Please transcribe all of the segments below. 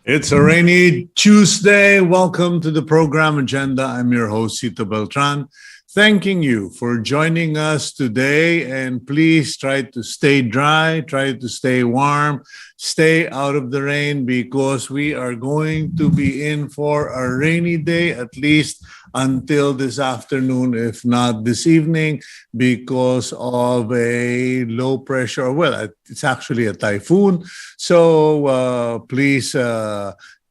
It's a rainy Tuesday. Welcome to the program agenda. I'm your host, Cito Beltran. Thanking you for joining us today. And please try to stay dry, try to stay warm, stay out of the rain because we are going to be in for a rainy day, at least until this afternoon, if not this evening, because of a low pressure. Well, it's actually a typhoon. So please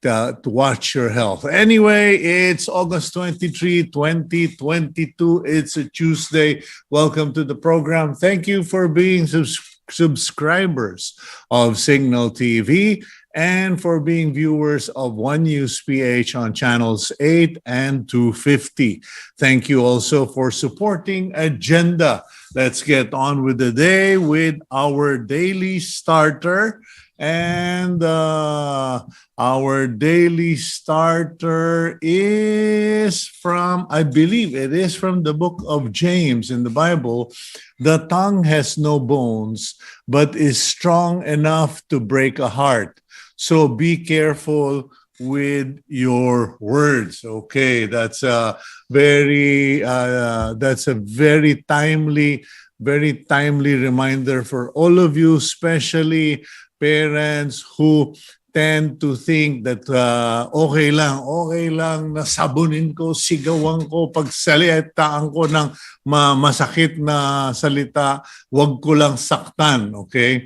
to watch your health. Anyway, it's August 23, 2022. It's a Tuesday. Welcome to the program. Thank you for being subscribers of Cignal TV and for being viewers of One News PH on channels 8 and 250. Thank you also for supporting Agenda. Let's get on with the day with our daily starter. And our daily starter is from, I believe it is from the book of James in the Bible. The tongue has no bones, but is strong enough to break a heart. So be careful with your words. Okay, that's a very timely reminder for all of you, especially parents who tend to think that okay lang na sabunin ko, sigawan ko, pagsalitaan ko ng masakit na salita, wag ko lang saktan, okay?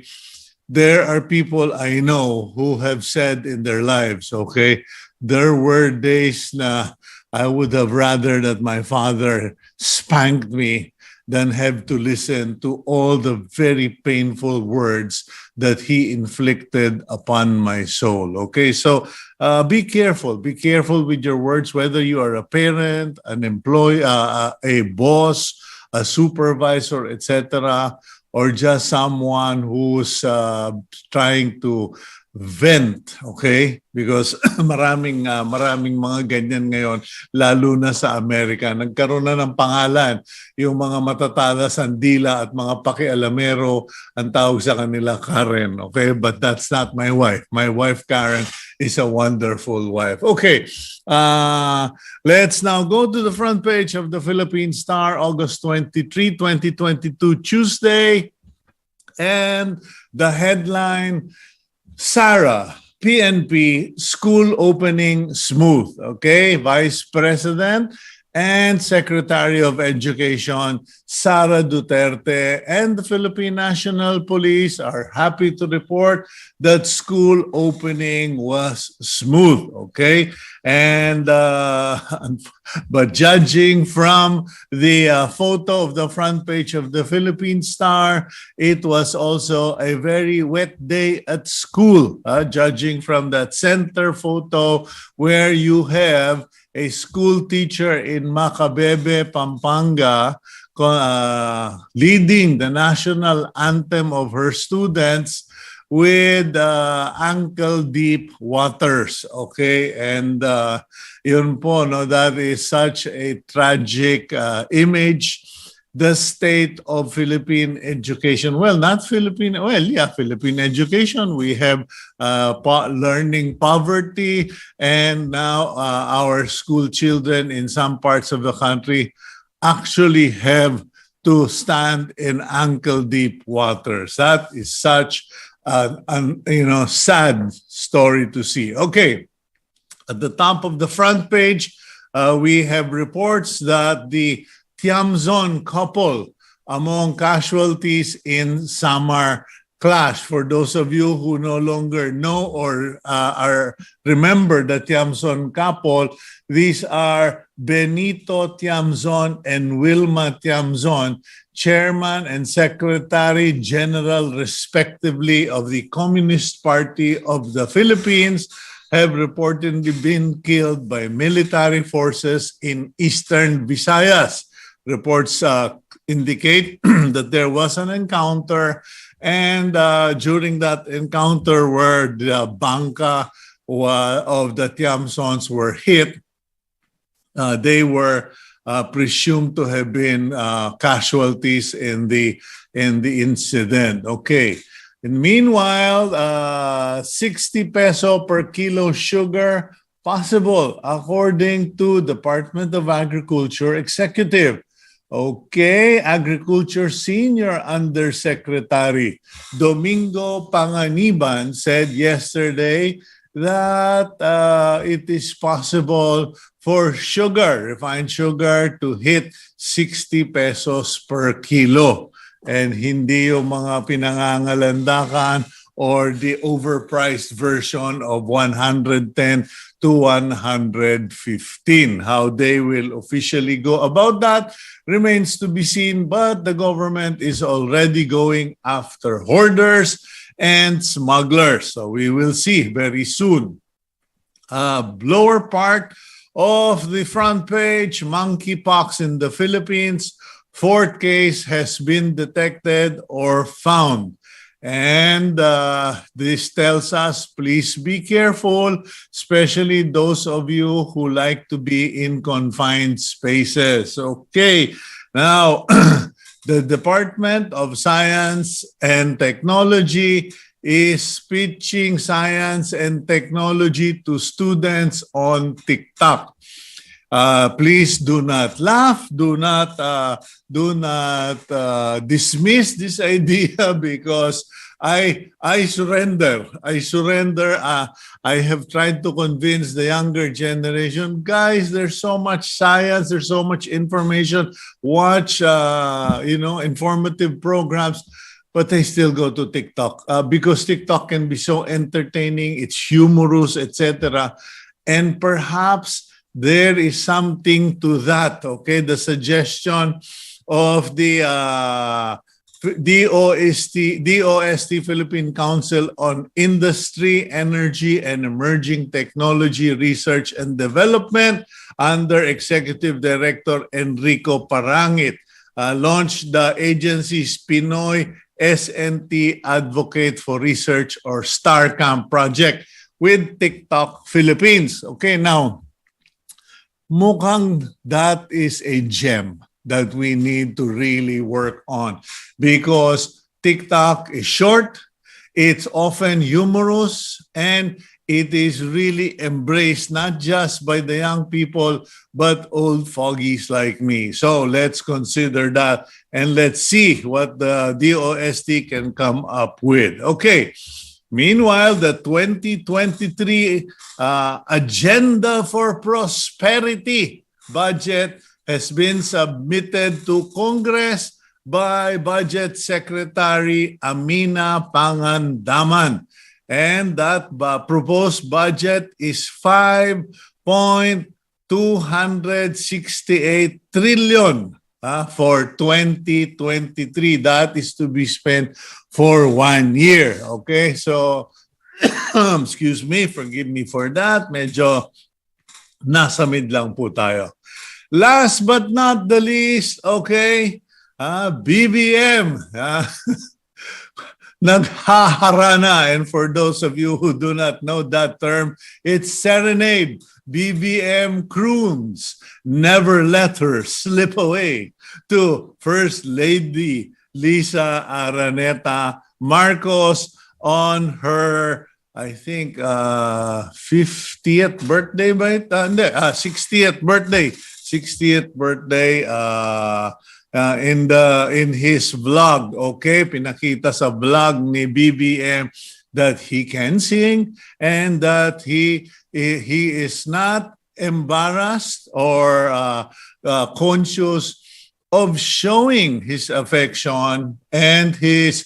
There are people I know who have said in their lives, okay, there were days na I would have rather that my father spanked me than have to listen to all the very painful words that he inflicted upon my soul. Okay, so be careful with your words, whether you are a parent, an employee, a boss, a supervisor, etc., or just someone who's trying to vent, okay? Because maraming mga ganyan ngayon, lalo na sa Amerika. Nagkaroon na ng pangalan, yung mga matatalas ang dila at mga pakialamero, ang tawag sa kanila Karen, okay? But that's not my wife. My wife, Karen, is a wonderful wife. Okay, let's now go to the front page of the Philippine Star, August 23, 2022, Tuesday. And the headline, Sarah, PNP, school opening smooth. Okay, Vice President and Secretary of Education, Sara Duterte, and the Philippine National Police are happy to report that school opening was smooth, okay? And but judging from the photo of the front page of the Philippine Star, it was also a very wet day at school, judging from that center photo where you have a school teacher in Macabebe, Pampanga, leading the national anthem of her students with ankle-deep waters, okay? And yun po, no, that is such a tragic image. The state of Philippine education, Philippine education. We have learning poverty, and now our school children in some parts of the country actually have to stand in ankle-deep waters. That is such sad story to see. Okay, at the top of the front page, we have reports that the Tiamzon couple among casualties in Samar clash. For those of you who no longer know or remember the Tiamzon couple, these are Benito Tiamzon and Wilma Tiamzon, Chairman and Secretary General, respectively, of the Communist Party of the Philippines, have reportedly been killed by military forces in Eastern Visayas. Reports indicate that there was an encounter, and during that encounter where the bangka of the Tiamzons were hit, they were presumed to have been casualties in the incident. Okay, And meanwhile, 60 peso per kilo sugar possible according to Department of Agriculture Executive. Okay, Agriculture Senior Undersecretary Domingo Panganiban said yesterday that it is possible for sugar, refined sugar, to hit 60 pesos per kilo. And hindi yung mga pinangangalandakan or the overpriced version of 110 to 115. How they will officially go about that remains to be seen, but the government is already going after hoarders and smugglers. So we will see very soon. Lower part of the front page, monkeypox in the Philippines. Fourth case has been detected or found. And this tells us, please be careful, especially those of you who like to be in confined spaces. Okay, now the Department of Science and Technology is pitching science and technology to students on TikTok. Please do not laugh. Do not dismiss this idea because I surrender. I have tried to convince the younger generation, guys. There's so much science. There's so much information. Watch, informative programs. But I still go to TikTok because TikTok can be so entertaining. It's humorous, etc. And perhaps there is something to that, okay? The suggestion of the DOST Philippine Council on Industry, Energy, and Emerging Technology Research and Development under Executive Director Enrico Parangit launched the agency's Pinoy SNT Advocate for Research or StarCamp project with TikTok Philippines. Okay, now, mukhang that is a gem that we need to really work on because TikTok is short, it's often humorous, and it is really embraced not just by the young people, but old fogies like me. So let's consider that and let's see what the DOST can come up with. Okay. Meanwhile, the 2023 Agenda for Prosperity budget has been submitted to Congress by Budget Secretary Amina Pangandaman. And that proposed budget is 5.268 trillion for 2023. That is to be spent for 1 year. Okay, so excuse me, forgive me for that. Medyo nasa mid lang po tayo. Last but not the least, okay, BBM. Naghaharana. And for those of you who do not know that term, it's serenade. BBM croons. Never let her slip away to First Lady Lisa Araneta Marcos on her, I think, 50th birthday ba ito? Hindi, 60th birthday. 60th birthday in his vlog. Okay, pinakita sa vlog ni BBM that he can sing and that he is not embarrassed or conscious of showing his affection and his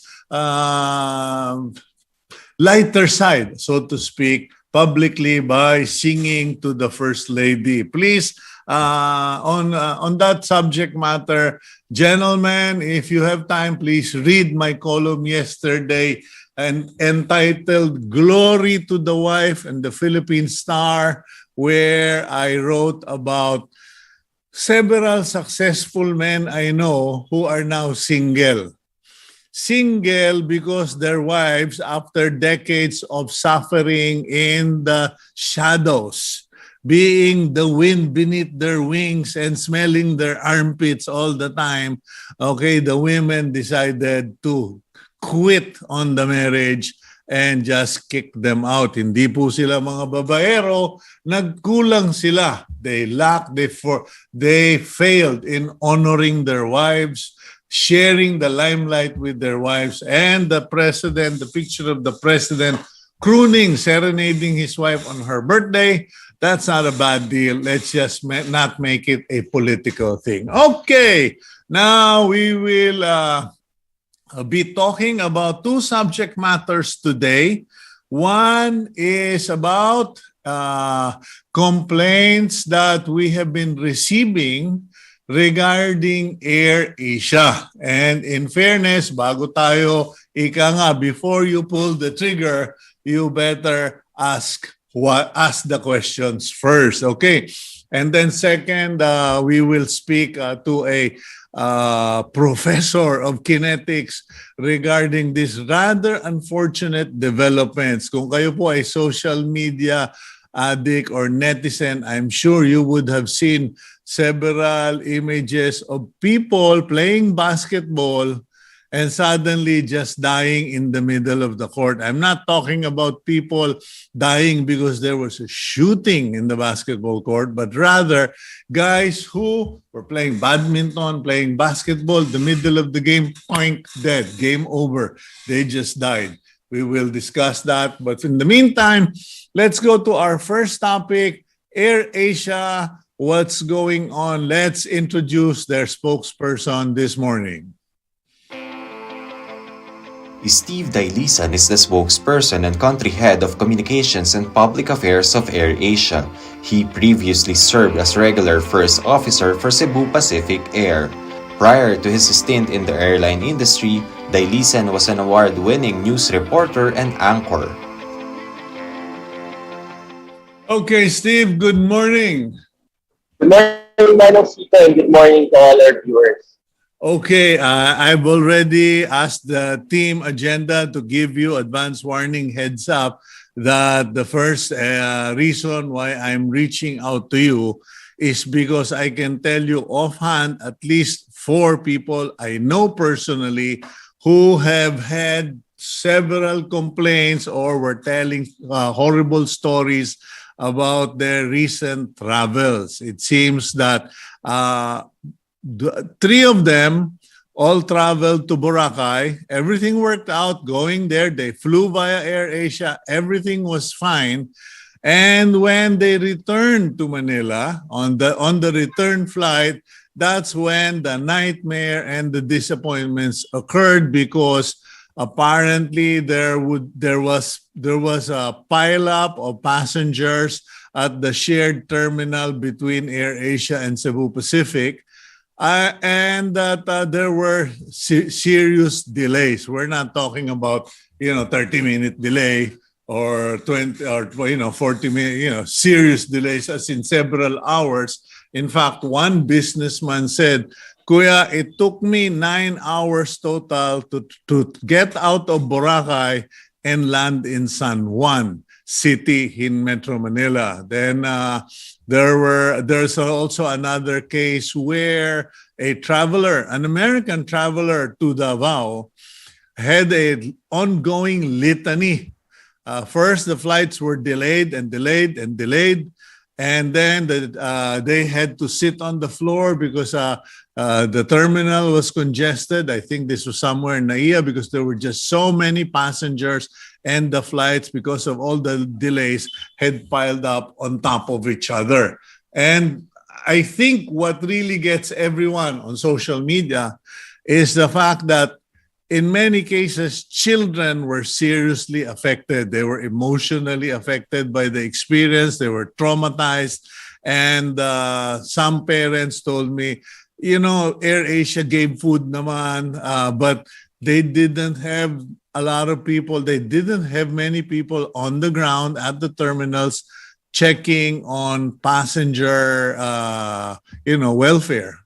lighter side, so to speak, publicly by singing to the First Lady. Please, on that subject matter, gentlemen, if you have time, please read my column yesterday and entitled Glory to the Wife and the Philippine Star, where I wrote about several successful men I know who are now single. Single because their wives, after decades of suffering in the shadows, being the wind beneath their wings and smelling their armpits all the time, okay, the women decided to quit on the marriage and just kick them out. Hindi po sila mga babaero, nagkulang sila. They failed in honoring their wives, sharing the limelight with their wives, and the picture of the president crooning, serenading his wife on her birthday. That's not a bad deal. Let's just not make it a political thing. Okay, now we will be talking about two subject matters today. One is about complaints that we have been receiving regarding AirAsia. And in fairness, bago tayo, before you pull the trigger, you better ask the questions first, okay? And then second, we will speak to a professor of kinetics regarding these rather unfortunate developments. Kung kayo po ay social media addict or netizen, I'm sure you would have seen several images of people playing basketball and suddenly just dying in the middle of the court. I'm not talking about people dying because there was a shooting in the basketball court, but rather guys who were playing badminton, playing basketball, the middle of the game, point, dead, game over. They just died. We will discuss that. But in the meantime, let's go to our first topic, AirAsia. What's going on? Let's introduce their spokesperson this morning. Steve Dalisan is the spokesperson and country head of communications and public affairs of AirAsia. He previously served as regular first officer for Cebu Pacific Air. Prior to his stint in the airline industry, Dalisan was an award-winning news reporter and anchor. Okay, Steve, good morning. Good morning, Manong Cito, and good morning to all our viewers. Okay, I've already asked the team agenda to give you advance warning heads up that the first reason why I'm reaching out to you is because I can tell you offhand at least 4 people I know personally who have had several complaints or were telling horrible stories about their recent travels. It seems that 3 of them all traveled to Boracay. Everything worked out going there. They flew via AirAsia. Everything was fine. And when they returned to Manila on the return flight, that's when the nightmare and the disappointments occurred because apparently there was a pileup of passengers at the shared terminal between AirAsia and Cebu Pacific. And that there were serious delays. We're not talking about 30-minute delay or 20 or 40-minute serious delays, as in several hours. In fact, one businessman said, "Kuya, it took me 9 hours total to get out of Boracay and land in San Juan City in Metro Manila." Then there's also another case where an American traveler to Davao had an ongoing litany. First, the flights were delayed and delayed and delayed. And then they had to sit on the floor because the terminal was congested. I think this was somewhere in NAIA because there were just so many passengers, and the flights, because of all the delays, had piled up on top of each other. And I think what really gets everyone on social media is the fact that in many cases, children were seriously affected. They were emotionally affected by the experience. They were traumatized. And some parents told me, AirAsia gave food naman, but they didn't have a lot of people. They didn't have many people on the ground at the terminals checking on passenger, welfare.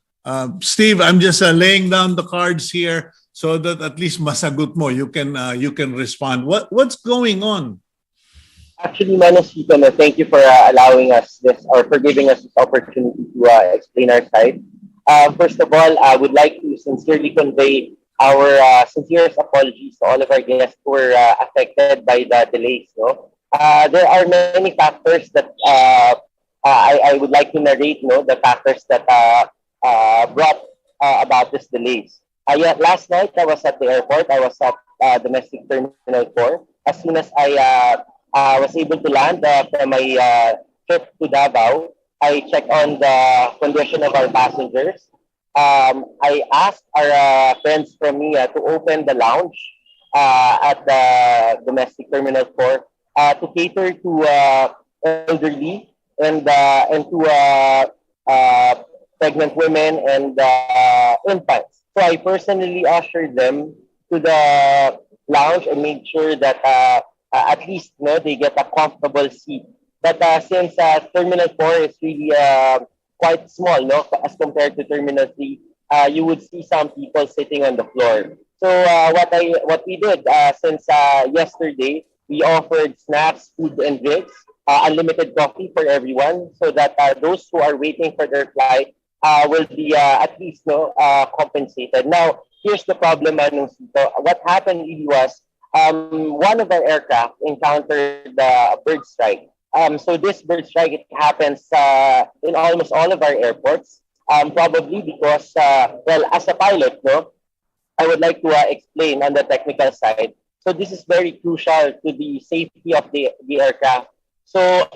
Steve, I'm just laying down the cards here so that at least masagot mo, you can respond. What's going on? Actually, Manong Cito, thank you for allowing us this, or for giving us this opportunity to explain our side. First of all, I would like to sincerely convey our sincerest apologies to all of our guests who were affected by the delays. No, there are many factors that I would like to narrate. No, the factors that brought about these delays. Yeah, last night I was at the airport. I was at domestic terminal 4. As soon as I was able to land from my trip to Davao, I checked on the condition of our passengers. I asked our friends from me to open the lounge at the domestic terminal 4 to cater to elderly and to pregnant women and infants. So I personally ushered them to the lounge and made sure that at least they get a comfortable seat. But since Terminal 4 is really quite small, no, as compared to Terminal 3, you would see some people sitting on the floor. So what we did since yesterday, we offered snacks, food, and drinks, unlimited coffee for everyone, so that those who are waiting for their flight will be at least compensated. Now, here's the problem, Manusito. What happened really was one of our aircraft encountered a bird strike. So this bird strike, it happens in almost all of our airports, probably because, well, as a pilot, no, I would like to explain on the technical side. So this is very crucial to the safety of the aircraft. So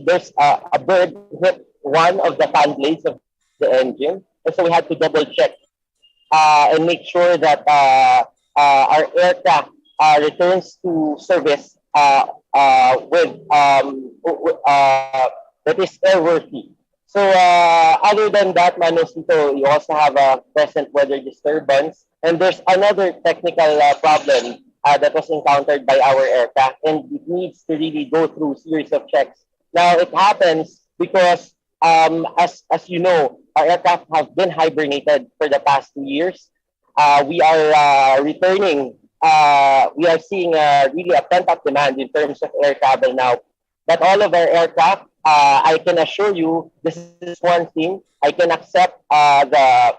there's a bird hit one of the fan blades of the engine, and so we had to double check and make sure that our aircraft returns to service with that is airworthy. So other than that, Manusito, you also have a present weather disturbance, and there's another technical problem that was encountered by our aircraft, and it needs to really go through a series of checks. Now it happens because, as you know, our aircraft have been hibernated for the past 2 years. We are returning. We are seeing really a pent-up demand in terms of air travel now. But all of our aircraft, I can assure you, this is one thing. I can accept the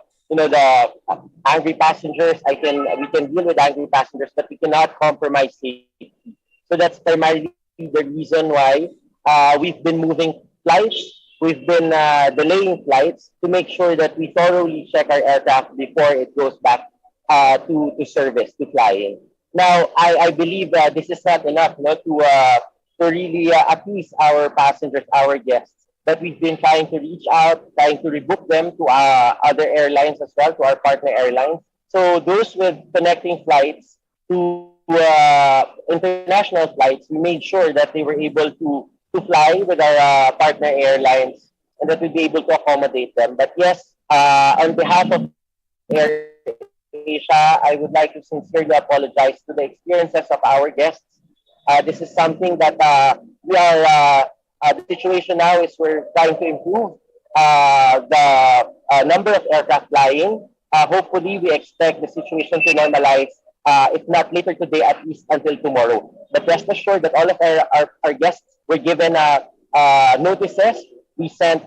angry passengers. We can deal with angry passengers, but we cannot compromise safety. So that's primarily the reason why we've been moving flights. We've been delaying flights to make sure that we thoroughly check our aircraft before it goes back to service, to flying. Now, I believe this is not enough to really appease our passengers, our guests. But we've been trying to reach out, trying to rebook them to other airlines as well, to our partner airlines. So those with connecting flights to international flights, we made sure that they were able to fly with our partner airlines and that we'd be able to accommodate them. But yes, on behalf of AirAsia, I would like to sincerely apologize to the experiences of our guests. This is something that we are, the situation now is we're trying to improve the number of aircraft flying. Hopefully, we expect the situation to normalize, if not later today, at least until tomorrow. But rest assured that all of our guests were given notices. We sent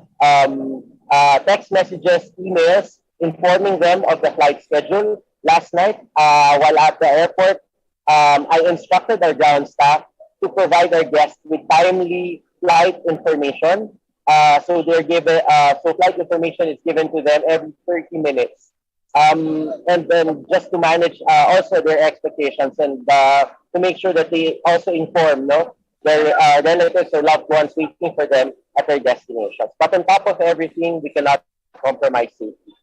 text messages, emails, informing them of the flight schedule. Last night, while at the airport, I instructed our ground staff to provide our guests with timely flight information. So they're given, so flight information is given to them every 30 minutes. And then just to manage also their expectations and to make sure that they also inform their relatives or loved ones waiting for them at their destinations. But on top of everything, we cannot compromise safety.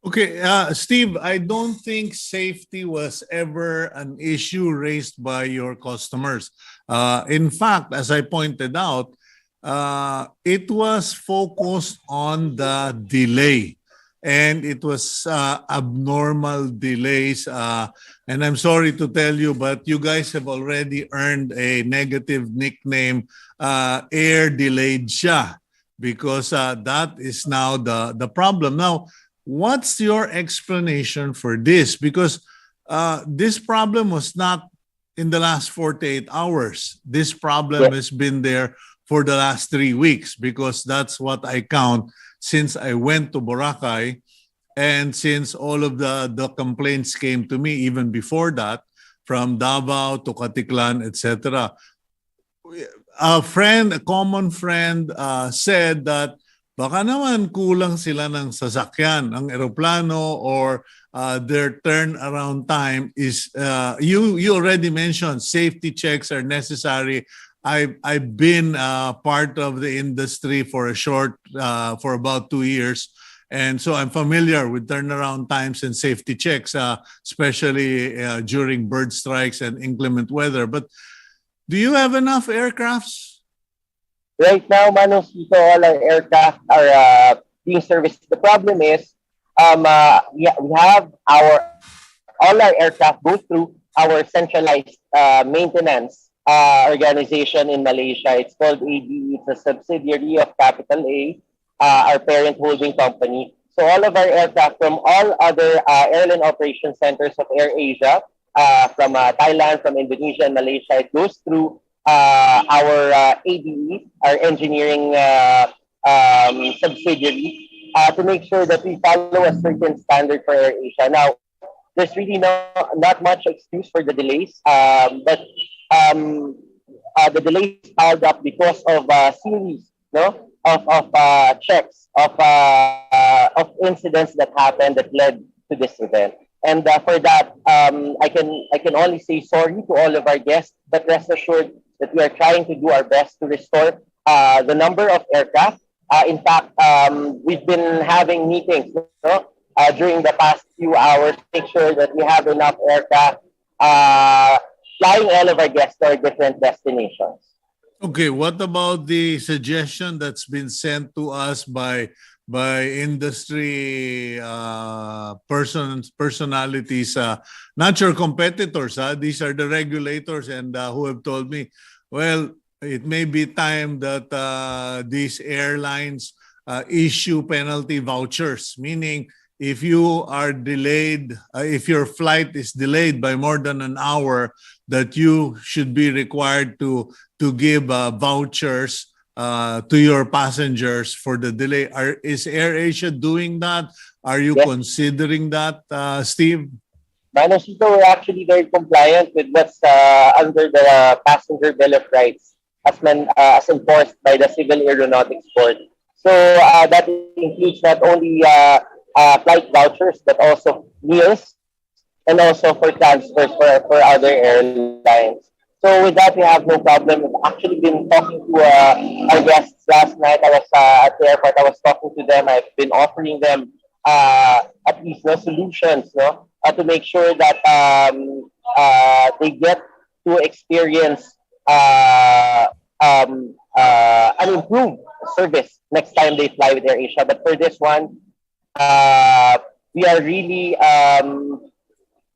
Okay, Steve, I don't think safety was ever an issue raised by your customers. In fact, as I pointed out, it was focused on the delay. And it was abnormal delays. And I'm sorry to tell you, but you guys have already earned a negative nickname, Air Delayed Siya, because that is now the problem. Now, what's your explanation for this? Because this problem was not in the last 48 hours. This problem has been there for the last 3 weeks, because that's what I count since I went to Boracay And since all of the complaints came to me even before that, from Davao to Katiklan, etc., a common friend said that baka naman kulang sila ng sasakyan, ang eroplano, or their turnaround time is, you already mentioned safety checks are necessary. I've been part of the industry for for about 2 years. And so I'm familiar with turnaround times and safety checks, especially during bird strikes and inclement weather. But do you have enough aircrafts? Right now, Manong Cito, all our aircraft are being serviced. The problem is, we have all our aircraft go through our centralized maintenance organization in Malaysia. It's called ADE. It's a subsidiary of Capital A, our parent holding company. So all of our aircraft from all other airline operation centers of AirAsia, from Thailand, from Indonesia, and Malaysia, it goes through our ADE, our engineering subsidiary, to make sure that we follow a certain standard for AirAsia. Now, there's really not much excuse for the delays, but the delays piled up because of series, of checks, of incidents that happened that led to this event. And for that, I can only say sorry to all of our guests, but rest assured that we are trying to do our best to restore the number of aircraft. In fact, we've been having meetings during the past few hours to make sure that we have enough aircraft flying all of our guests to our different destinations. Okay, what about the suggestion that's been sent to us by industry personalities, not your competitors, these are the regulators, and who have told me, well, it may be time that these airlines issue penalty vouchers, meaning if you are delayed, if your flight is delayed by more than an hour, that you should be required to give vouchers to your passengers for the delay. Is AirAsia doing that? Are you considering that, Steve? Manong Cito, we're actually very compliant with what's under the Passenger Bill of Rights as enforced by the Civil Aeronautics Board. So that includes not only flight vouchers, but also meals, and also for transfers for other airlines. So with that, we have no problem. We've actually been talking to our guests last night. I was at the airport. I was talking to them. I've been offering them at least solutions, to make sure that they get to experience an improved service next time they fly with AirAsia. But for this one, we are really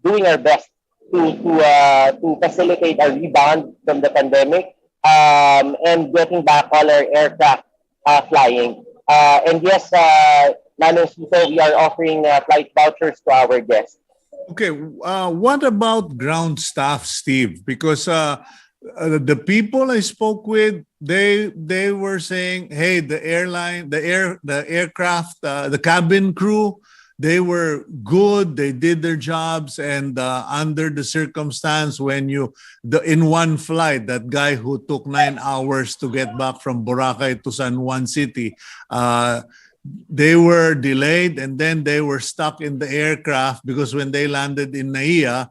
doing our best to facilitate a rebound from the pandemic, and getting back all our aircraft flying. And yes, Manong Cito, we are offering flight vouchers to our guests. Okay, what about ground staff, Steve? Because the people I spoke with, they were saying, hey, the aircraft, the cabin crew, they were good. They did their jobs, and under the circumstance, when in one flight, that guy who took 9 hours to get back from Boracay to San Juan City, they were delayed, and then they were stuck in the aircraft because when they landed in Naiya,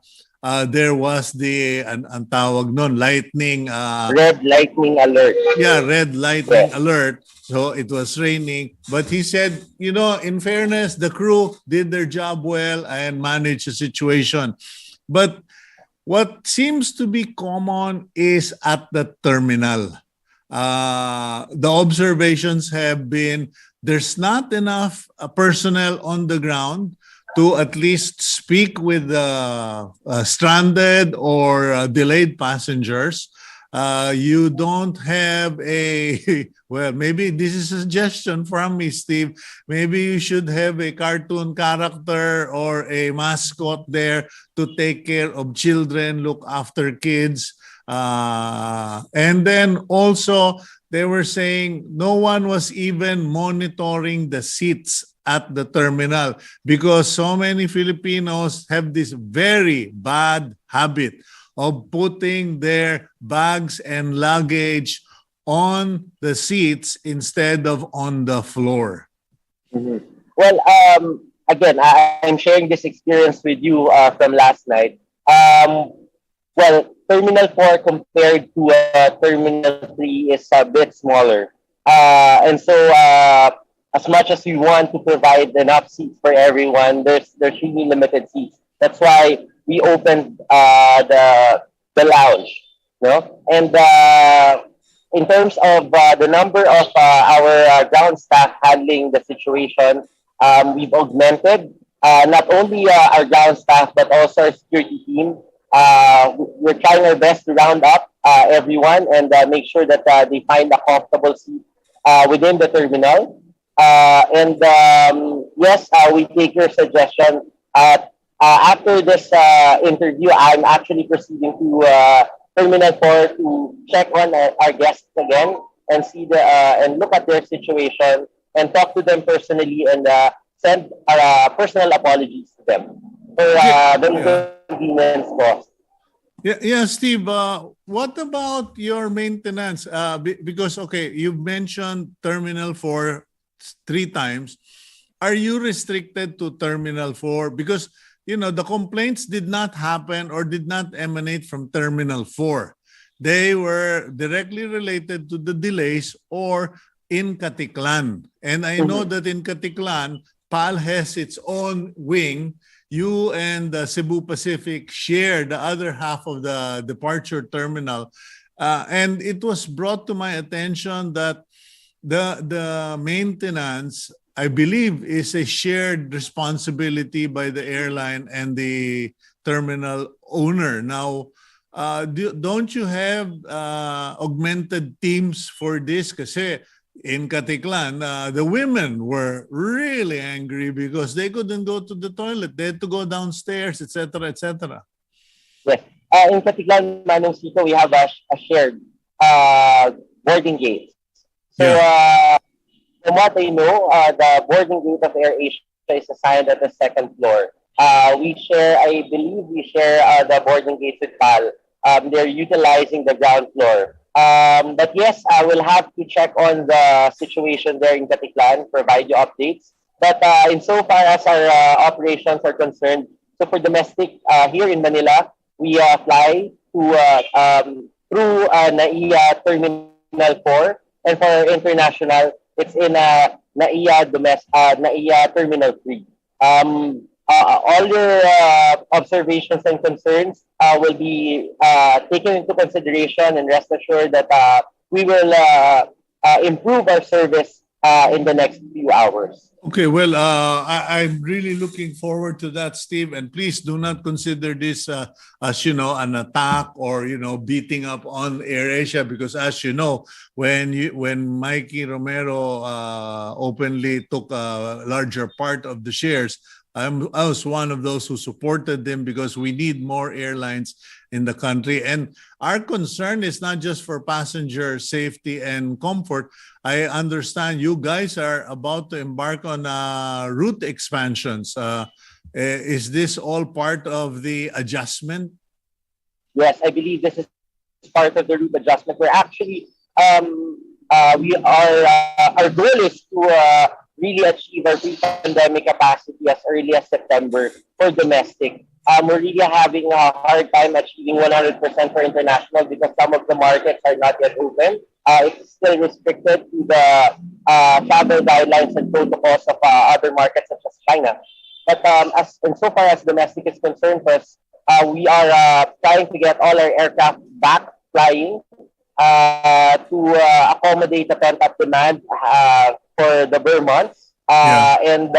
there was ang tawag nun, lightning. Red lightning alert. Yeah, red lightning alert. So it was raining. But he said, in fairness, the crew did their job well and managed the situation. But what seems to be common is at the terminal. The observations have been there's not enough personnel on the ground to at least speak with stranded or delayed passengers. You don't have well, maybe this is a suggestion from me, Steve. Maybe you should have a cartoon character or a mascot there to take care of children, look after kids. And then also, they were saying no one was even monitoring the seats at the terminal because so many Filipinos have this very bad habit of putting their bags and luggage on the seats instead of on the floor. Mhm. Well, again, I'm sharing this experience with you from last night. Well, Terminal 4 compared to Terminal 3 is a bit smaller. And so, as much as we want to provide enough seats for everyone, there's really limited seats. That's why we opened the lounge, no? And in terms of the number of our ground staff handling the situation, we've augmented not only our ground staff but also our security team. We're trying our best to round up everyone and make sure that they find a comfortable seat within the terminal. And yes, we take your suggestion. After this interview, I'm actually proceeding to Terminal 4 to check on our guests again and see and look at their situation and talk to them personally and send our personal apologies to them for the inconvenience caused. Yeah, Steve, what about your maintenance? Because, okay, you've mentioned Terminal 4 3 times. Are you restricted to Terminal 4? Because, you know, the complaints did not happen or did not emanate from Terminal 4. They were directly related to the delays or in Caticlan. And I know that in Caticlan, PAL has its own wing. You and Cebu Pacific share the other half of the departure terminal. And it was brought to my attention that the maintenance, I believe, is a shared responsibility by the airline and the terminal owner. Now, don't you have augmented teams for this? Kasi in Caticlan, the women were really angry because they couldn't go to the toilet. They had to go downstairs, etc., etc. Yes. In Caticlan, Manong Cito, we have a shared boarding gate. So, from what I know, the boarding gate of AirAsia is assigned at the second floor. We share, I believe we share the boarding gate with PAL. They're utilizing the ground floor. But yes, I will have to check on the situation there in Caticlan, provide you updates. But insofar as our operations are concerned, so for domestic here in Manila, we fly to through NAIA Terminal 4, and for international, it's in NAIA Terminal 3. All your observations and concerns will be taken into consideration, and rest assured that we will improve our service in the next few hours. Okay, well, I'm really looking forward to that, Steve. And please do not consider this as, you know, an attack or, you know, beating up on AirAsia, because as you know, when Mikey Romero openly took a larger part of the shares, I was one of those who supported them because we need more airlines in the country. And our concern is not just for passenger safety and comfort. I understand you guys are about to embark on route expansions. Is this all part of the adjustment? Yes, I believe this is part of the route adjustment. We're actually, we are, our goal is to really achieve our pre-pandemic capacity as early as September for domestic. We're really having a hard time achieving 100% for international because some of the markets are not yet open. It's still restricted to the travel guidelines and protocols of other markets such as China. But insofar as domestic is concerned, first, we are trying to get all our aircraft back flying to accommodate the pent-up demand for the Burr months. And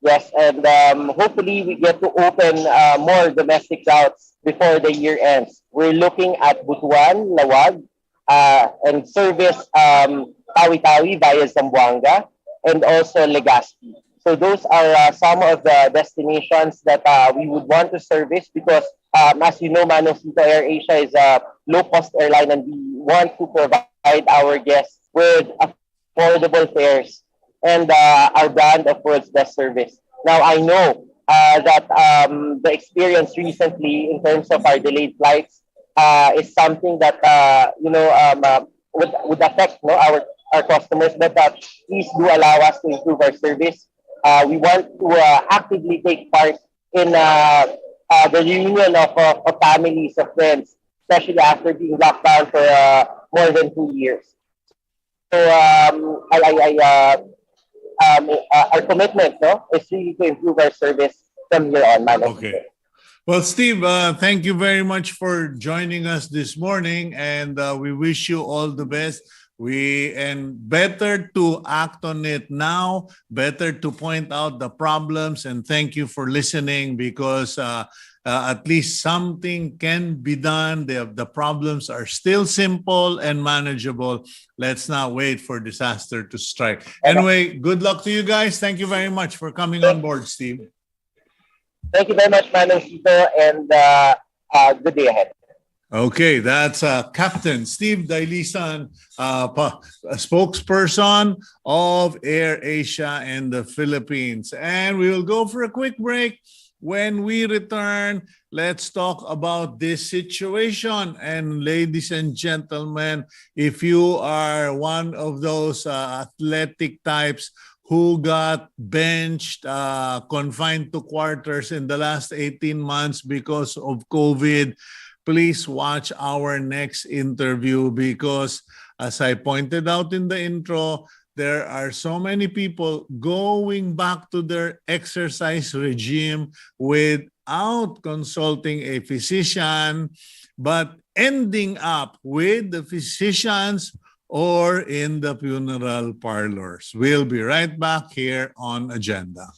yes, and hopefully we get to open more domestic routes before the year ends. We're looking at Butuan, Lawag, and service Tawi-Tawi via Zamboanga, and also Legazpi. So those are some of the destinations that we would want to service because, as you know, Manong Cito, AirAsia is a low-cost airline, and we want to provide our guests with affordable fares and our brand of world's best service. Now, I know that the experience recently in terms of our delayed flights is something that would affect our customers, but please do allow us to improve our service. We want to actively take part in the reunion of families, of friends, especially after being locked down for more than 2 years. So our commitment, is really to improve our service from here on, Manong. Okay. Well, Steve, thank you very much for joining us this morning, and we wish you all the best. And better to act on it now, better to point out the problems, and thank you for listening, because at least something can be done. The problems are still simple and manageable. Let's not wait for disaster to strike. Anyway, good luck to you guys. Thank you very much for coming on board, Steve. Thank you very much, Manong Cito, and good day ahead. Okay, that's Captain Steve Dalisan, spokesperson of AirAsia in the Philippines. And we will go for a quick break. When we return, let's talk about this situation. And ladies and gentlemen, if you are one of those athletic types who got benched, confined to quarters in the last 18 months because of COVID, please watch our next interview, because as I pointed out in the intro, there are so many people going back to their exercise regime without consulting a physician, but ending up with the physicians or in the funeral parlors. We'll be right back here on Agenda.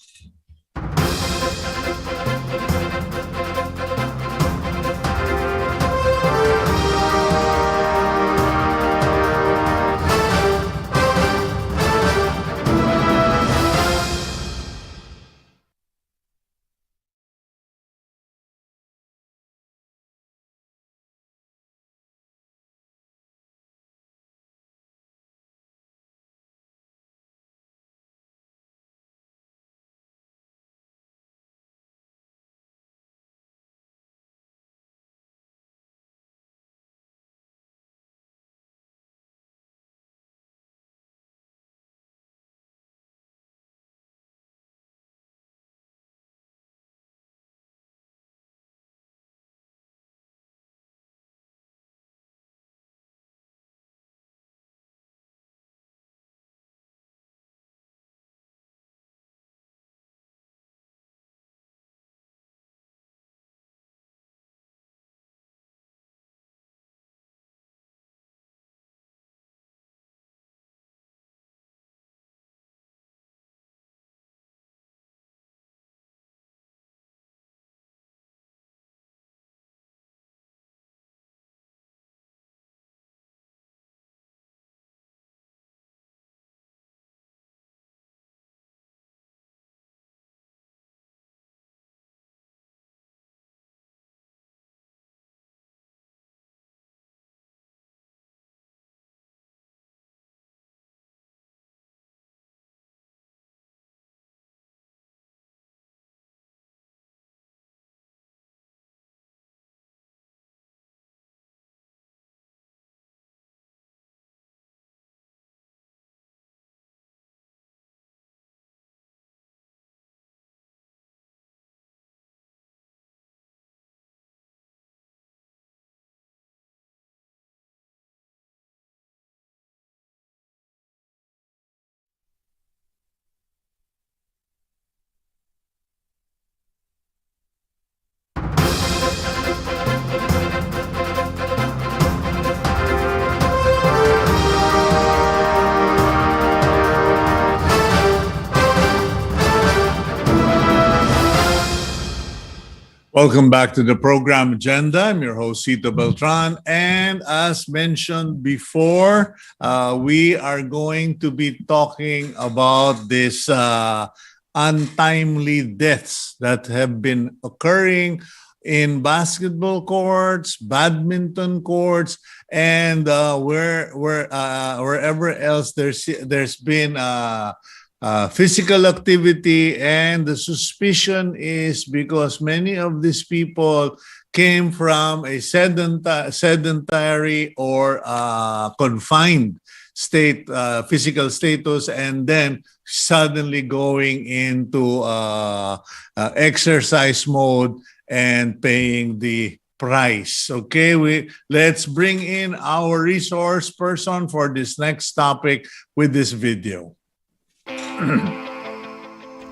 Welcome back to the program Agenda. I'm your host, Cito Beltran. And as mentioned before, we are going to be talking about this untimely deaths that have been occurring in basketball courts, badminton courts, and wherever else there's been physical activity, and the suspicion is because many of these people came from a sedentary or confined state, physical status, and then suddenly going into exercise mode and paying the price. Okay, let's bring in our resource person for this next topic with this video.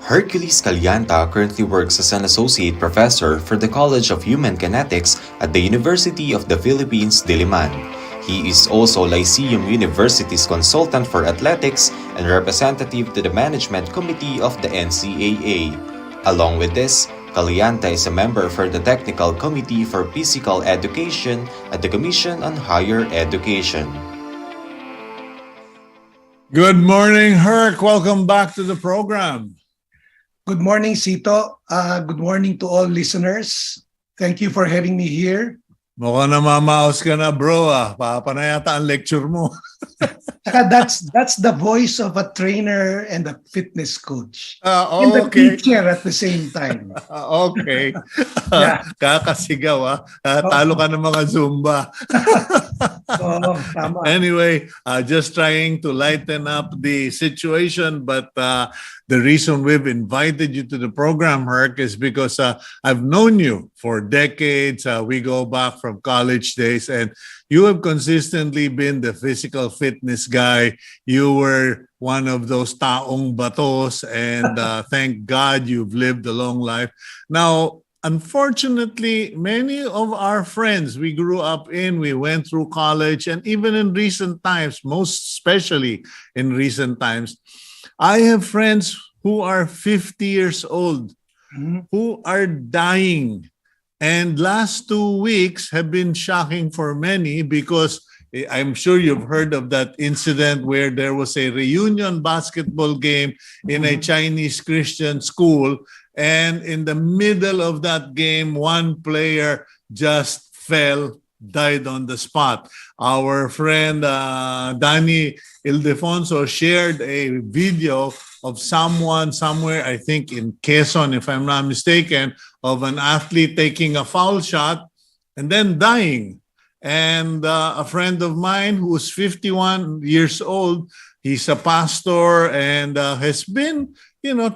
Herc Callanta currently works as an associate professor for the College of Human Kinetics at the University of the Philippines, Diliman. He is also Lyceum University's consultant for athletics and representative to the management committee of the NCAA. Along with this, Callanta is a member for the Technical Committee for Physical Education at the Commission on Higher Education. Good morning, Herc. Welcome back to the program. Good morning, Cito. Good morning to all listeners. Thank you for having me here. Mukhang namamaos ka na, bro. Papa na yata ang lecture mo. That's the voice of a trainer and a fitness coach. And the Okay. teacher at the same time. Okay. Yeah. Kakasigaw, talo ka ng mga Zumba. Oo, tama. Anyway, just trying to lighten up the situation, but the reason we've invited you to the program, Herc, is because I've known you for decades. We go back from college days, and you have consistently been the physical fitness guy. You were one of those taong batos, and thank God you've lived a long life. Now, unfortunately, many of our friends we grew up in, we went through college, and even in recent times, most especially in recent times, I have friends who are 50 years old who are dying. And last 2 weeks have been shocking for many because I'm sure you've heard of that incident where there was a reunion basketball game in a Chinese Christian school. And in the middle of that game, one player just fell, died on the spot. Our friend Danny Ildefonso shared a video of someone somewhere, I think in Quezon, if I'm not mistaken, of an athlete taking a foul shot and then dying. And a friend of mine who's 51 years old, he's a pastor and has been,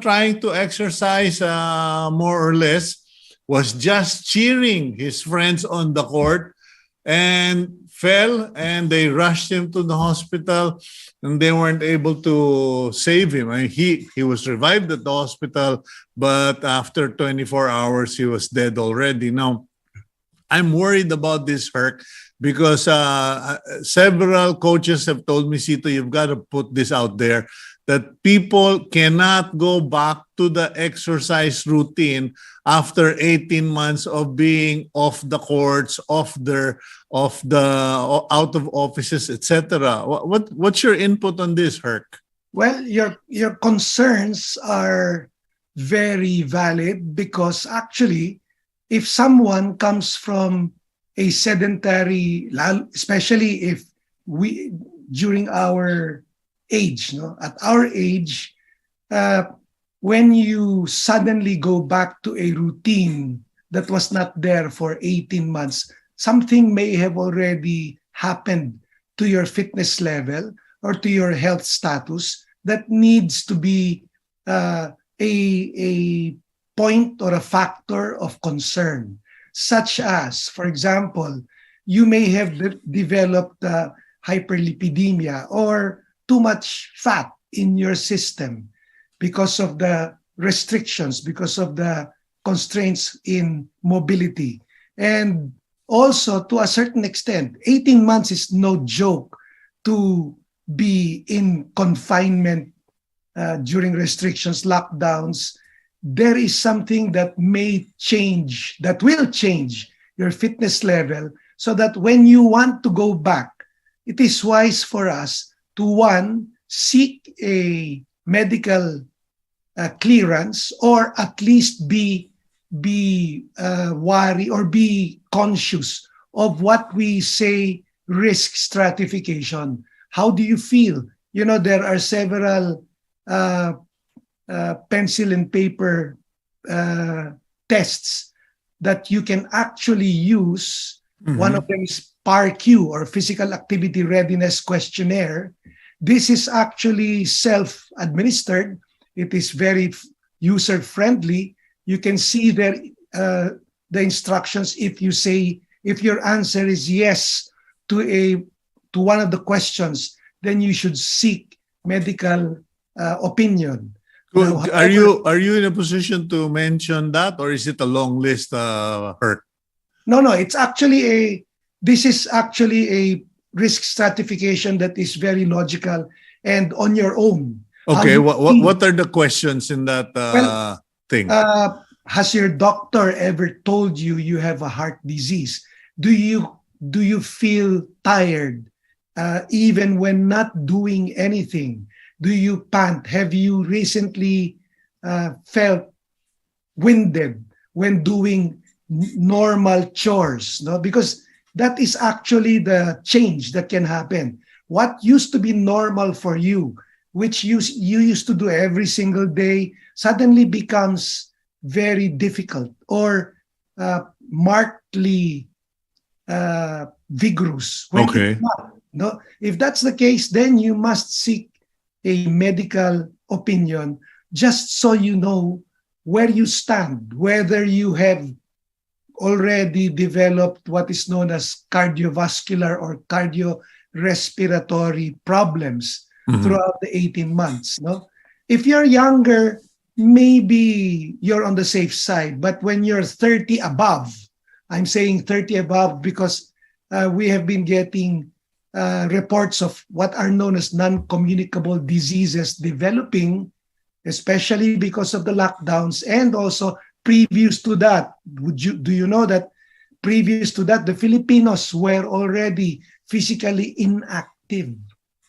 trying to exercise more or less, was just cheering his friends on the court and fell, and they rushed him to the hospital, and they weren't able to save him. I mean, he was revived at the hospital, but after 24 hours, he was dead already. Now, I'm worried about this, Herc, because several coaches have told me, Cito, you've got to put this out there, that people cannot go back to the exercise routine after 18 months of being off the courts, out of offices, etc. What's your input on this, Herc? Well, your concerns are very valid because actually, if someone comes from a sedentary, especially if we during our age, at our age, when you suddenly go back to a routine that was not there for 18 months, something may have already happened to your fitness level or to your health status that needs to be a point or a factor of concern, such as, for example, you may have developed hyperlipidemia or too much fat in your system because of the restrictions, because of the constraints in mobility. And also, to a certain extent, 18 months is no joke to be in confinement during restrictions, lockdowns. There is something that may change, that will change your fitness level so that when you want to go back, it is wise for us to, one, seek a medical clearance, or at least be wary or be conscious of what we say risk stratification. How do you feel? There are several pencil and paper tests that you can actually use. One of them is PARQ, or Physical Activity Readiness Questionnaire. This is actually self-administered. It is very user-friendly. You can see there the instructions. If your answer is yes to one of the questions, then you should seek medical opinion. Now, Are you in a position to mention that, or is it a long list, Herc? No, this is actually a risk stratification that is very logical and on your own. Okay, what are the questions in that thing? Has your doctor ever told you you have a heart disease? Do you feel tired even when not doing anything? Do you pant? Have you recently felt winded when doing normal chores? No, because that is actually the change that can happen. What used to be normal for you, which you used to do every single day, suddenly becomes very difficult or markedly vigorous. Okay. No, if that's the case, then you must seek a medical opinion just so you know where you stand, whether you have already developed what is known as cardiovascular or cardiorespiratory problems throughout the 18 months. No? If you're younger, maybe you're on the safe side. But when you're 30 above, I'm saying 30 above because we have been getting reports of what are known as non-communicable diseases developing, especially because of the lockdowns, and also previous to that. Do you know that previous to that, the Filipinos were already physically inactive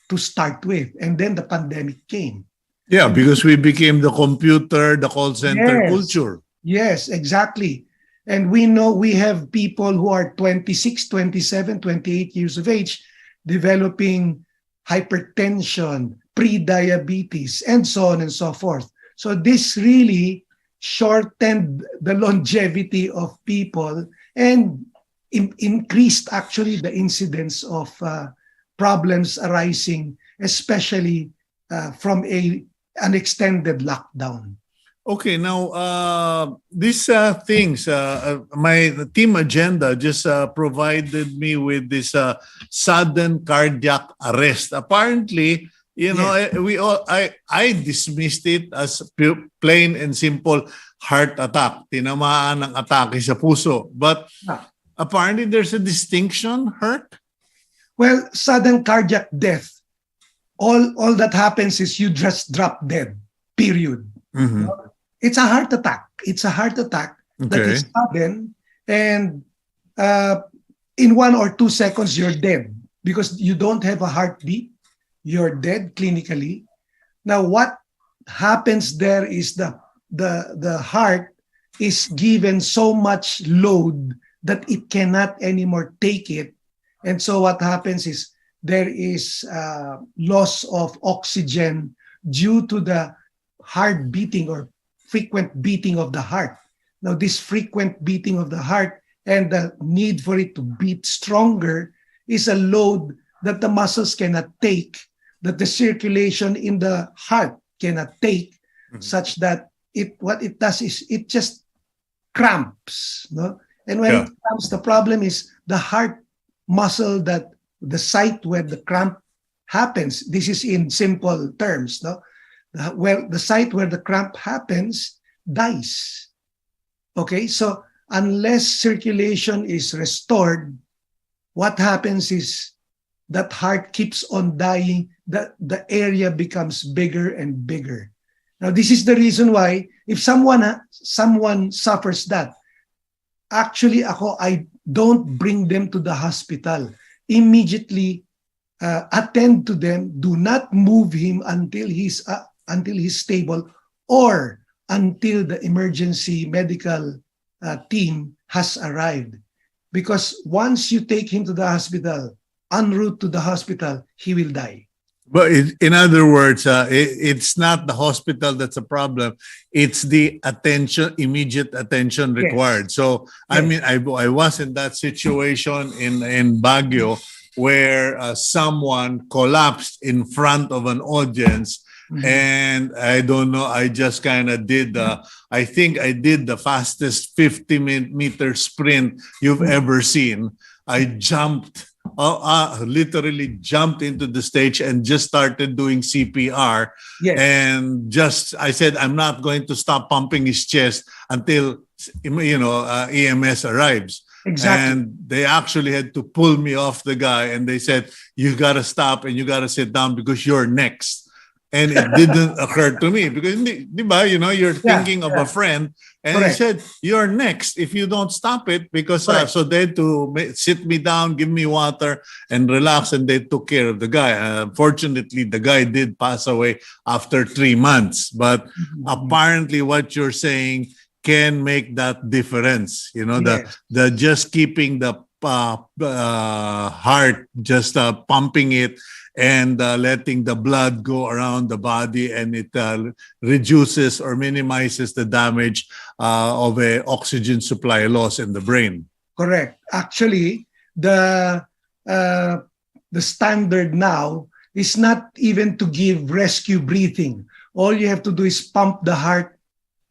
to start with, and then the pandemic came. Yeah, because we became the computer, the call center culture. Yes, exactly. And we know we have people who are 26, 27, 28 years of age developing hypertension, pre-diabetes, and so on and so forth. So this really shortened the longevity of people and increased actually the incidence of problems arising, especially from an extended lockdown. Okay, now these things, my team agenda just provided me with this sudden cardiac arrest. Apparently, I dismissed it as plain and simple heart attack. Tinamaan ng atake sa puso. But apparently there's a distinction, Herc? Well, sudden cardiac death, all that happens is you just drop dead, period. Mm-hmm. It's a heart attack. It's a heart attack that is sudden, and in 1 or 2 seconds, you're dead because you don't have a heartbeat. You're dead clinically. Now, what happens there is the heart is given so much load that it cannot anymore take it. And so what happens is there is loss of oxygen due to the hard beating or frequent beating of the heart. Now, this frequent beating of the heart and the need for it to beat stronger is a load that the muscles cannot take, that the circulation in the heart cannot take, such that what it does is it just cramps. No? And when it cramps, the problem is the heart muscle, that the site where the cramp happens. This is in simple terms. No? The site where the cramp happens dies. Okay, so unless circulation is restored, what happens is that heart keeps on dying, the area becomes bigger and bigger. Now, this is the reason why if someone suffers that, actually I don't bring them to the hospital. Immediately attend to them. Do not move him until he's stable, or until the emergency medical team has arrived. Because once you take him to the hospital, en route to the hospital, he will die. But in other words, it's not the hospital that's a problem. It's the attention, immediate attention Yes. required. So, I Yes. mean, I was in that situation in Baguio where someone collapsed in front of an audience. Mhm. And I don't know, I just kind of did, I think I did the fastest 50-meter sprint you've ever seen. I jumped literally jumped into the stage and just started doing CPR. Yes. And just, I said, I'm not going to stop pumping his chest until, EMS arrives. Exactly. And they actually had to pull me off the guy. And they said, you got to stop and you got to sit down because you're next. And it didn't occur to me because, you're thinking of a friend. And Correct. he said, you're next if you don't stop it. Because Correct. so they had to sit me down, give me water, and relax. And they took care of the guy. Unfortunately, the guy did pass away after 3 months. But apparently what you're saying can make that difference. Yes. The just keeping the heart, just pumping it, and letting the blood go around the body, and it reduces or minimizes the damage of a oxygen supply loss in the brain. Correct. Actually, the standard now is not even to give rescue breathing. All you have to do is pump the heart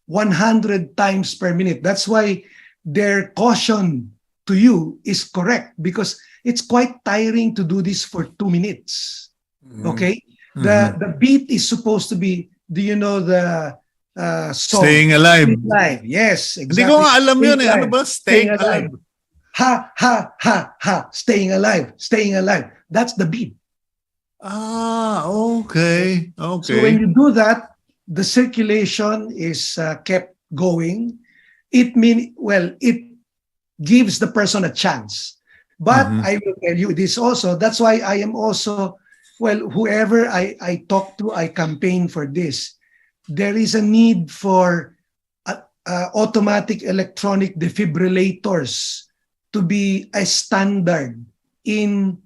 100 times per minute. That's why their caution to you is correct, because it's quite tiring to do this for 2 minutes. Okay? The beat is supposed to be, do you know the song? Staying alive. Staying alive. Yes, Hindi exactly. ko nga alam yun eh. Staying Ano ba? Staying alive. Ha, ha, ha, ha. Staying alive. Staying alive. That's the beat. Okay. So when you do that, the circulation is kept going. It gives the person a chance. But I will tell you this also. That's why I am also, whoever I talk to, I campaign for this. There is a need for automatic electronic defibrillators to be a standard in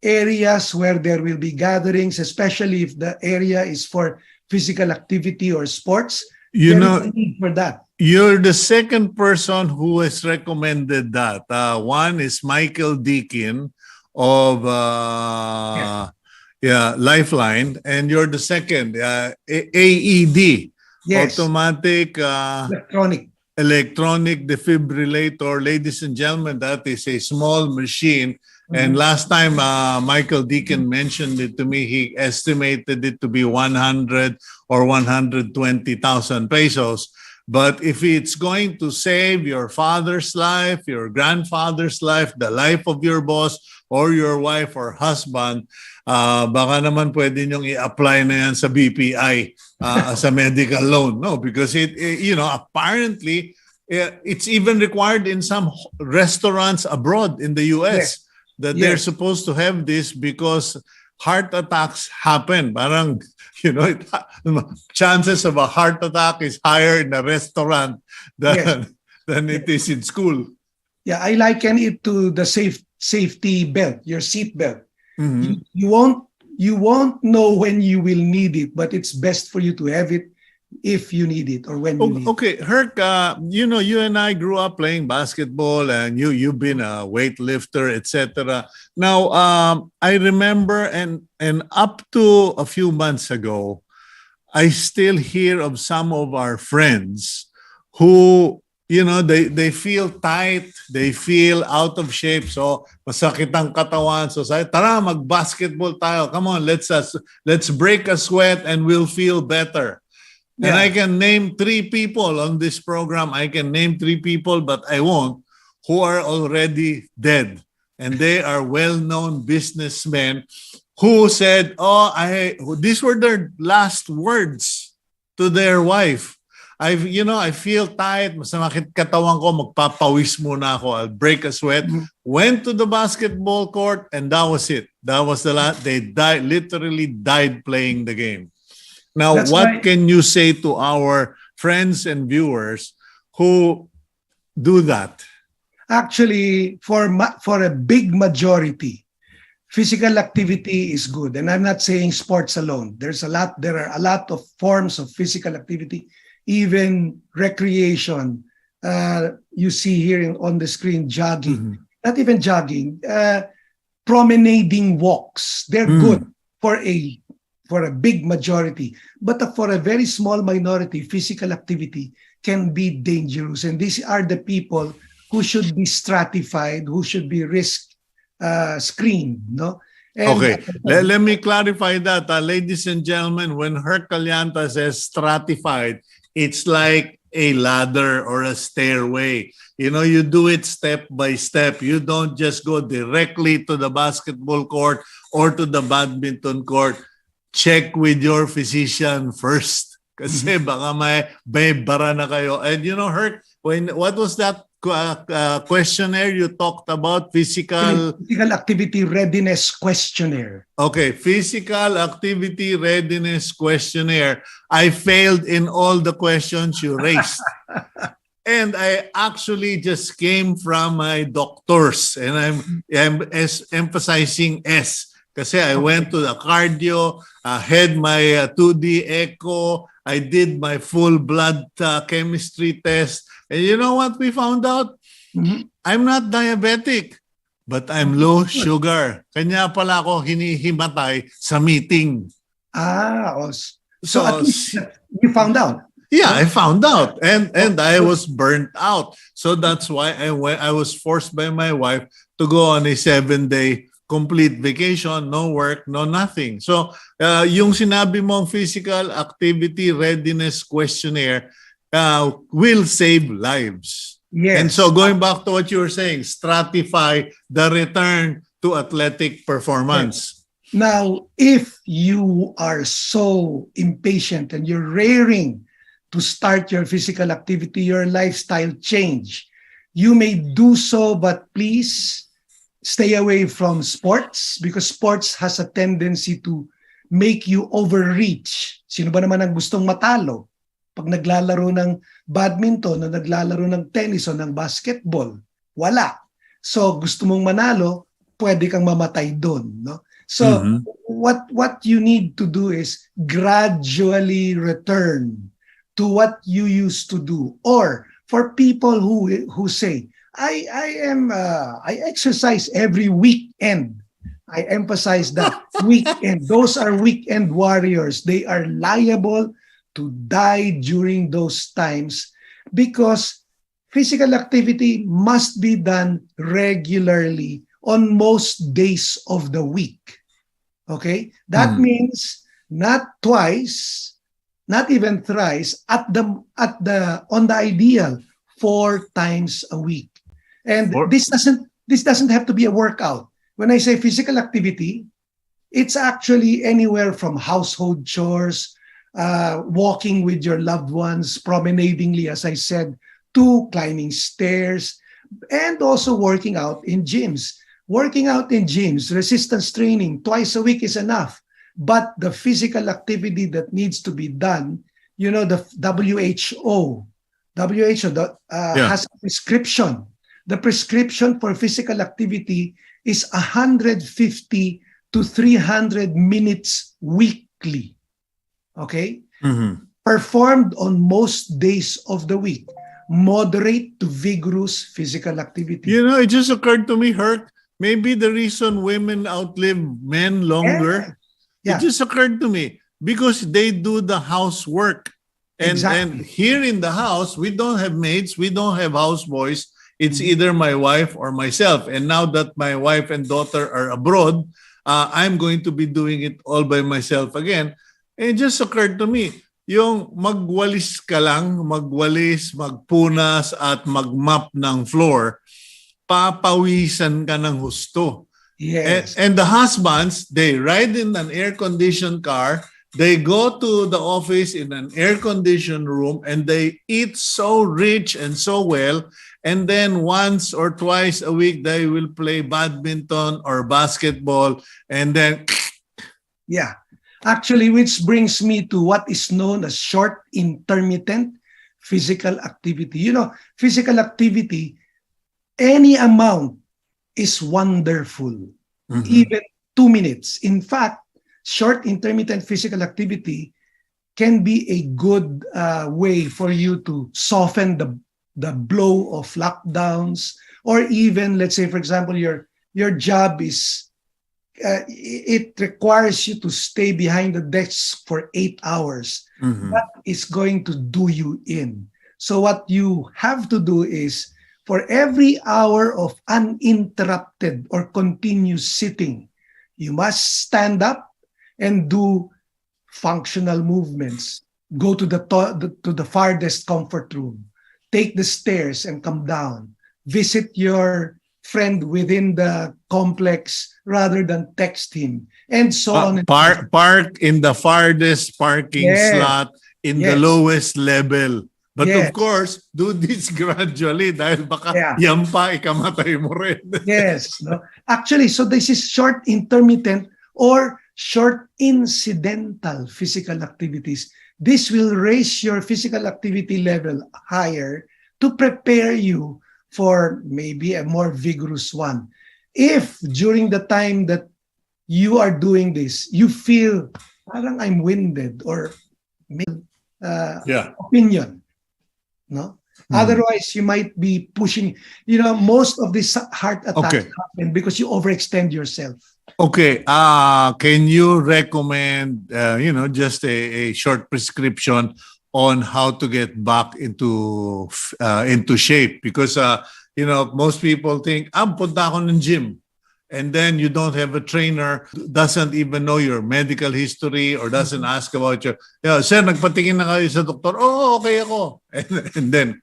areas where there will be gatherings, especially if the area is for physical activity or sports. There is a need for that. You're the second person who has recommended that. One is Michael Deakin of Lifeline, and you're the second, AED, Yes. automatic Electronic defibrillator. Ladies and gentlemen, that is a small machine. And last time Michael Deakin mentioned it to me, he estimated it to be 100 or 120,000 pesos. But if it's going to save your father's life, your grandfather's life, the life of your boss or your wife or husband, baka naman pwede nyong i-apply na yan sa BPI as a medical loan. No, because apparently it's even required in some restaurants abroad in the US that they're supposed to have this because heart attacks happen. Parang, chances of a heart attack is higher in a restaurant than it is in school. Yeah, I liken it to the safety belt, your seat belt. You won't know when you will need it, but it's best for you to have it if you need it or when you need it. Okay, Herc, you and I grew up playing basketball, and you've been a weightlifter, etc. Now, I remember, and up to a few months ago, I still hear of some of our friends who, they feel tight, they feel out of shape, so masakit ang katawan. So say, tara, mag-basketball tayo. Come on, let's break a sweat and we'll feel better. And I can name 3 people on this program. I can name 3 people, but I won't, who are already dead. And they are well-known businessmen who said, these were their last words to their wife. I feel tight, masamakit katawan ko, magpapawis muna ako, I'll break a sweat. Went to the basketball court, and that was it. That was the last. They literally died playing the game. Now, what can you say to our friends and viewers who do that? Actually, for a big majority, physical activity is good, and I'm not saying sports alone. There are a lot of forms of physical activity, even recreation. You see here on the screen, jogging, not even jogging, promenading walks. They're good for a big majority, but for a very small minority, physical activity can be dangerous. And these are the people who should be stratified, who should be risk screened, no? And, Okay, let me clarify that. Ladies and gentlemen, when Herc Callanta says stratified, it's like a ladder or a stairway. You know, you do it step by step. You don't just go directly to the basketball court or to the badminton court. Check with your physician first. Kasi baka may bara na kayo. And you know, Herc, what was that questionnaire you talked about? Physical activity readiness questionnaire. Okay, physical activity readiness questionnaire. I failed in all the questions you raised. And I actually just came from my doctors, and I'm emphasizing S. Kasi I went to the cardio, had my 2D echo, I did my full blood chemistry test. And you know what we found out? I'm not diabetic, but I'm low sugar. Kanya pala ako hinihimatay sa meeting. So at least you found out. Yeah, I found out, and I was burnt out. So that's why I was forced by my wife to go on a 7-day complete vacation, no work, no nothing. So yung sinabi mong physical activity readiness questionnaire will save lives. Yes. And so going back to what you were saying, stratify the return to athletic performance. Yes. Now, if you are so impatient and you're raring to start your physical activity, your lifestyle change, you may do so, but please stay away from sports, because sports has a tendency to make you overreach. Sino ba naman ang gustong matalo? Pag naglalaro ng badminton o naglalaro ng tennis o ng basketball, wala. So gusto mong manalo, pwede kang mamatay doon, no? So what you need to do is gradually return to what you used to do. Or for people who say, I exercise every weekend. I emphasize that weekend. Those are weekend warriors. They are liable to die during those times because physical activity must be done regularly on most days of the week. Okay? That means not twice, not even thrice, on the ideal 4 times a week. And this doesn't have to be a workout. When I say physical activity, it's actually anywhere from household chores, walking with your loved ones, promenadingly, as I said, to climbing stairs, and also working out in gyms. Working out in gyms, resistance training, twice a week is enough. But the physical activity that needs to be done, you know, the WHO has a prescription. The prescription for physical activity is 150 to 300 minutes weekly. Okay? Performed on most days of the week. Moderate to vigorous physical activity. You know, it just occurred to me, Herc, maybe the reason women outlive men longer, it just occurred to me, because they do the housework. And here in the house, we don't have maids, we don't have houseboys. It's either my wife or myself. And now that my wife and daughter are abroad, I'm going to be doing it all by myself again. And it just occurred to me, yung magwalis ka lang, magwalis, magpunas, at magmap ng floor, papawisan ka ng husto. Yes. And the husbands, they ride in an air-conditioned car, they go to the office in an air-conditioned room, and they eat so rich and so well. And then once or twice a week, they will play badminton or basketball. And then... Yeah. Actually, which brings me to what is known as short intermittent physical activity. You know, physical activity, any amount is wonderful. 2 minutes. In fact, short intermittent physical activity can be a good way for you to soften the blow of lockdowns, or even, let's say, for example, your job is it requires you to stay behind the desk for 8 hours. Mhm. That is going to do you in. So what you have to do is, for every hour of uninterrupted or continuous sitting, you must stand up and do functional movements. Go to the farthest comfort room. Take the stairs and come down. Visit your friend within the complex rather than text him, and so on. And so forth. Park in the farthest parking Yes, slot in the yes, lowest level. But of yes, course, do this gradually dahil baka yeah, yan pa ikamatay mo rin. yes. No? Actually, so this is short intermittent or short incidental physical activities. This will raise your physical activity level higher to prepare you for maybe a more vigorous one. If during the time that you are doing this, you feel parang I'm winded or Yeah. opinion, no? Hmm. Otherwise, you might be pushing. Most of these heart attacks Okay. happen because you overextend yourself. Okay. Can you recommend, just a short prescription on how to get back into shape? Because, most people think, punta ako ng gym. And then you don't have a trainer, doesn't even know your medical history or doesn't ask about your, sir, nagpatingin na kayo sa doktor. Oh, okay ako. And then,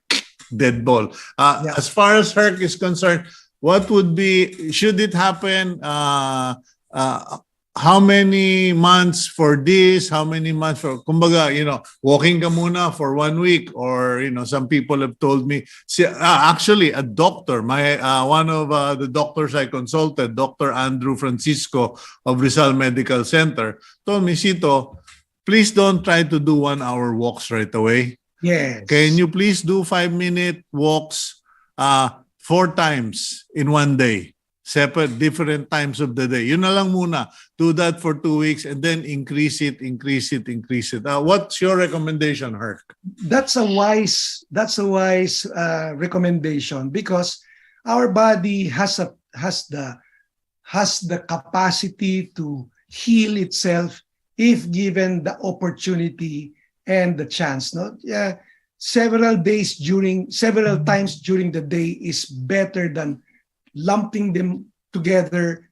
dead ball. Yeah. As far as Herc is concerned, what would be, should it happen, how many months for this, how many months for, kumbaga, walking ka muna for 1 week, or, some people have told me, actually a doctor, one of the doctors I consulted, Dr. Andrew Francisco of Rizal Medical Center, told me, Cito, please don't try to do 1 hour walks right away. Yes. Can you please do 5-minute walks 4 times in 1 day? Separate, different times of the day. Yun na lang muna. Do that for 2 weeks and then increase it. What's your recommendation, Herc? That's a wise recommendation, because our body has the capacity to heal itself if given the opportunity and the chance. No, several times during the day is better than lumping them together,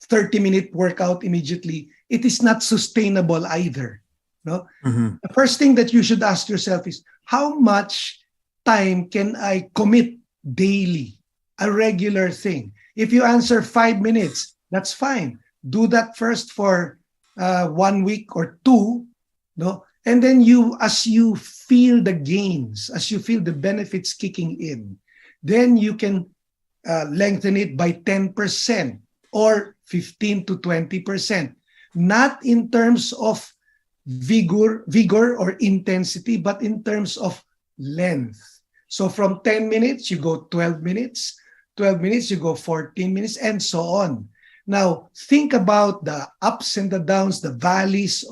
30-minute workout immediately. It is not sustainable either. No? Mm-hmm. The first thing that you should ask yourself is, how much time can I commit daily? A regular thing. If you answer 5 minutes, that's fine. Do that first for 1 week or 2, no? And then as you feel the gains, as you feel the benefits kicking in, then you can lengthen it by 10% or 15 to 20%. Not in terms of vigor or intensity, but in terms of length. So from 10 minutes, you go 12 minutes. 12 minutes, you go 14 minutes, and so on. Now, think about the ups and the downs, the valleys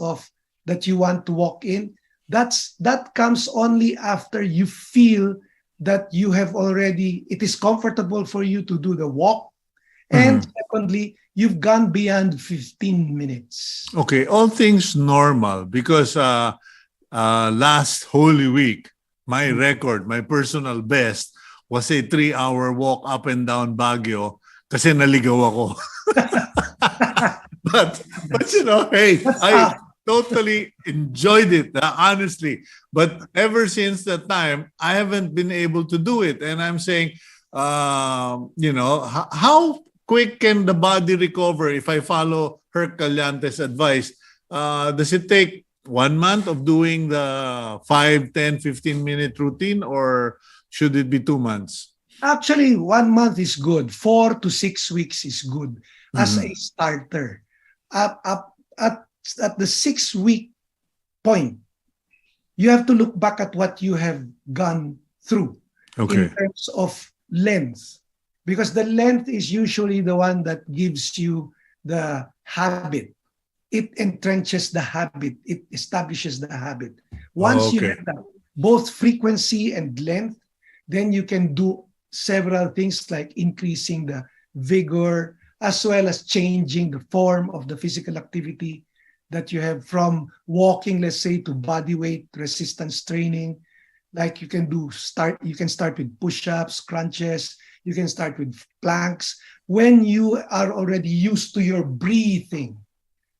that you want to walk in. That comes only after you feel that you have already, it is comfortable for you to do the walk. And secondly, you've gone beyond 15 minutes. Okay, all things normal, because last Holy Week, my record, my personal best, was a 3-hour walk up and down Baguio kasi naligaw ako. but hey, I totally enjoyed it, honestly. But ever since that time, I haven't been able to do it. And I'm saying, how quick can the body recover if I follow Herc Callanta's advice? Does it take 1 month of doing the 5, 10, 15-minute routine, or should it be 2 months? Actually, 1 month is good. 4 to 6 weeks is good as a starter. At the 6-week point, you have to look back at what you have gone through in terms of length, because the length is usually the one that gives you the habit. It entrenches the habit. It establishes the habit. Once you Okay. have that, both frequency and length, then you can do several things like increasing the vigor as well as changing the form of the physical activity that you have, from walking, let's say, to body weight resistance training. Like you can start with push-ups, crunches, you can start with planks. When you are already used to your breathing,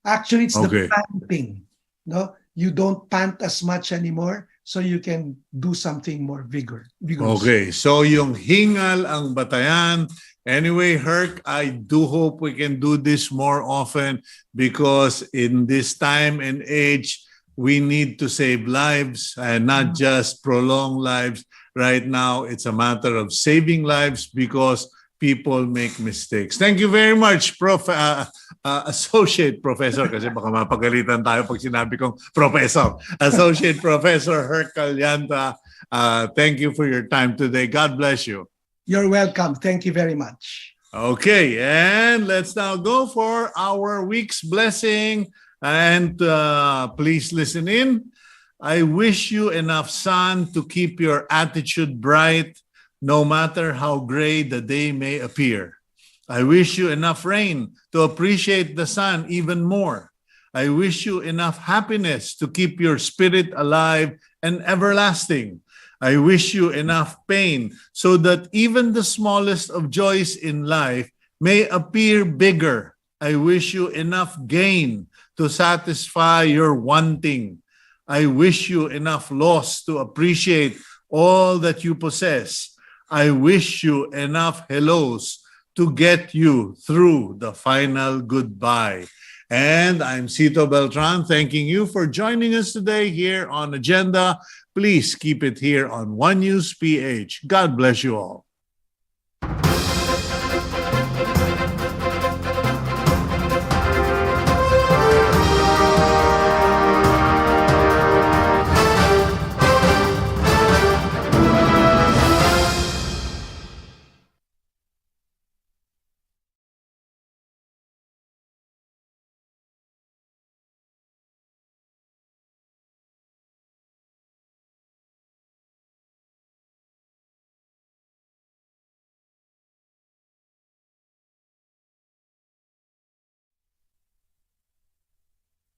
actually it's the Okay. panting. No, you don't pant as much anymore, so you can do something more vigorous. Okay, so yung hingal ang batayan. Anyway, Herc, I do hope we can do this more often because in this time and age, we need to save lives and not just prolong lives. Right now, it's a matter of saving lives because people make mistakes. Thank you very much, Associate Professor, kasi baka mapagalitan tayo pag sinabi kong Professor. Associate Professor Herc Callanta, thank you for your time today. God bless you. You're welcome. Thank you very much. Okay, and let's now go for our week's blessing. And please listen in. I wish you enough sun to keep your attitude bright, no matter how gray the day may appear. I wish you enough rain to appreciate the sun even more. I wish you enough happiness to keep your spirit alive and everlasting. I wish you enough pain so that even the smallest of joys in life may appear bigger. I wish you enough gain to satisfy your wanting. I wish you enough loss to appreciate all that you possess. I wish you enough hellos to get you through the final goodbye. And I'm Cito Beltran, thanking you for joining us today here on Agenda. Please keep it here on One News PH. God bless you all.